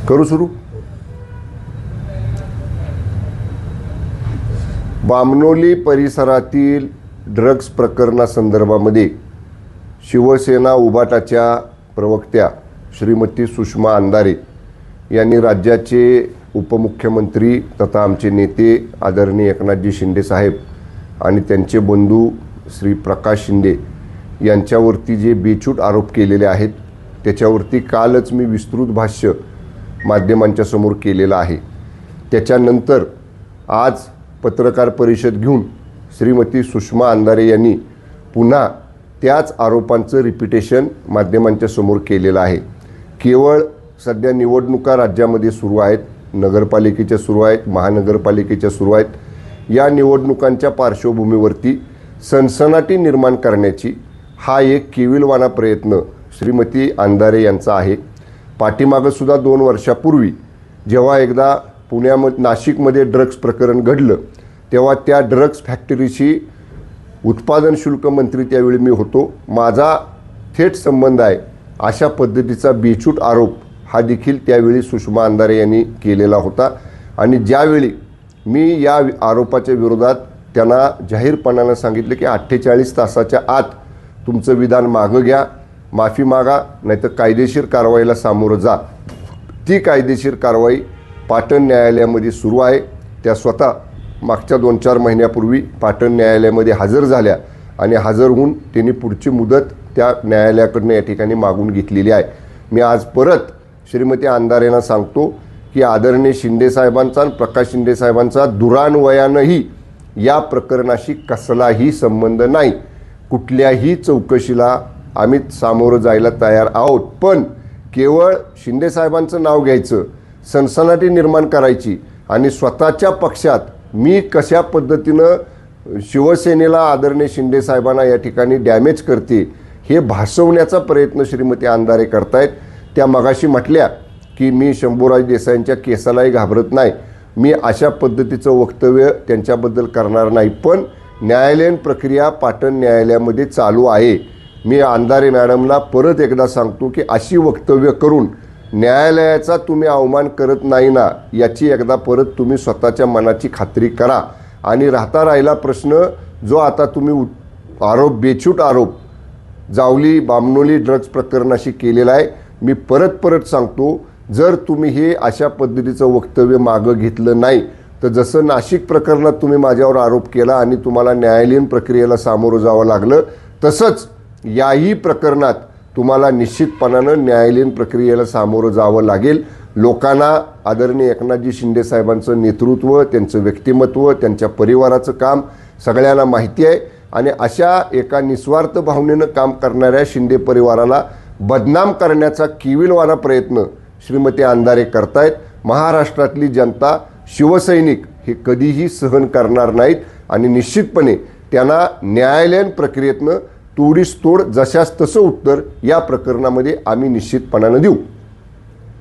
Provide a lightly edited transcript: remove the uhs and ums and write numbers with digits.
करू सुरू. बामणोली परिसरातील ड्रग्ज प्रकरणासंदर्भामध्ये शिवसेना उबाटाच्या प्रवक्त्या श्रीमती सुषमा अंधारे यांनी राज्याचे उपमुख्यमंत्री तथा आमचे नेते आदरणीय एकनाथजी शिंदे साहेब आणि त्यांचे बंधू श्री प्रकाश शिंदे यांच्यावरती जे बेछूट आरोप केलेले आहेत त्याच्यावरती कालच मी विस्तृत भाष्य माध्यमांच्या समोर केलेलं आहे. त्याच्यानंतर आज पत्रकार परिषद घेऊन श्रीमती सुषमा अंधारे यांनी पुन्हा त्याच आरोपांचं रिपिटेशन माध्यमांच्या समोर केलेलं आहे. केवळ सध्या निवडणुका राज्यामध्ये सुरू आहेत, नगरपालिकेच्या सुरू आहेत, महानगरपालिकेच्या सुरू आहेत. या निवडणुकांच्या पार्श्वभूमीवरती सनसनाटी निर्माण करण्याची हा एक केविलवाणा प्रयत्न श्रीमती अंधारे यांचा आहे. पाठीमागं सुद्धा 2 वर्षापूर्वी जेव्हा एकदा पुण्यामध्ये नाशिकमध्ये ड्रग्ज प्रकरण घडलं तेव्हा त्या ड्रग्ज फॅक्टरीशी उत्पादन शुल्क मंत्री त्यावेळी मी होतो, माझा थेट संबंध आहे अशा पद्धतीचा बेछूट आरोप हा देखील त्यावेळी सुषमा अंधारे यांनी केलेला होता. आणि ज्यावेळी मी या आरोपाच्या विरोधात त्यांना जाहीरपणानं सांगितलं की 48 तासाच्या आत तुमचं विधान मागं घ्या, माफी मागा, नाहीतर कायदेशीर कारवाईला सामोरं जा. ती कायदेशीर कारवाई पाटण न्यायालयामध्ये सुरू आहे. त्या स्वतः मागच्या 2-4 महिन्यापूर्वी पाटण न्यायालयामध्ये हजर झाल्या आणि हजर होऊन त्यांनी पुढची मुदत त्या न्यायालयाकडनं या ठिकाणी मागून घेतलेली आहे. मी आज परत श्रीमती अंधारेंना सांगतो की आदरणीय शिंदे साहेबांचा आणि प्रकाश शिंदे साहेबांचा दुरान्वयानंही या प्रकरणाशी कसलाही संबंध नाही. कुठल्याही चौकशीला आम्ही सामोरं जायला तयार आहोत, पण केवळ शिंदे साहेबांचं नाव घ्यायचं, सनसनाटी निर्माण करायची आणि स्वतःच्या पक्षात मी कशा पद्धतीनं शिवसेनेला आदरणीय शिंदे साहेबांना या ठिकाणी डॅमेज करते हे भासवण्याचा प्रयत्न श्रीमती अंधारे करतायत. त्या मगाशी म्हटल्या की मी शंभूराज देसाईंच्या केसालाही घाबरत नाही. मी अशा पद्धतीचं वक्तव्य त्यांच्याबद्दल करणार नाही, पण न्यायालयीन प्रक्रिया पाटण न्यायालयामध्ये चालू आहे. मी अंधारे मॅडमला परत एकदा सांगतो की अशी वक्तव्य करून न्यायालयाचा तुम्ही अवमान करत नाही ना याची एकदा परत तुम्ही स्वतःच्या मनाची खात्री करा. आणि राहिला प्रश्न जो आता तुम्ही आरोप, बेछूट आरोप जावली बामणोली ड्रग्ज प्रकरणाशी केलेला आहे, मी परत सांगतो, जर तुम्ही हे अशा पद्धतीचं वक्तव्य मागं घेतलं नाही तर जसं नाशिक प्रकरणात तुम्ही माझ्यावर आरोप केला आणि तुम्हाला न्यायालयीन प्रक्रियेला सामोरं जावं लागलं, तसंच याही प्रकरणात तुम्हाला निश्चितपणानं न्यायालयीन प्रक्रियेला सामोरं जावं लागेल. लोकांना आदरणीय एकनाथजी शिंदे साहेबांचं नेतृत्व, त्यांचं व्यक्तिमत्व, त्यांच्या परिवाराचं काम सगळ्यांना माहिती आहे. आणि अशा एका निस्वार्थ भावनेनं काम करणाऱ्या शिंदे परिवाराला बदनाम करण्याचा केविलवाणा प्रयत्न श्रीमती अंधारे करतायत. महाराष्ट्रातली जनता, शिवसैनिक हे कधीही सहन करणार नाहीत आणि निश्चितपणे त्यांना न्यायालयीन प्रक्रियेतनं तोडीस तोड जशास तसं उत्तर या प्रकरणामध्ये आम्ही निश्चितपणानं देऊ.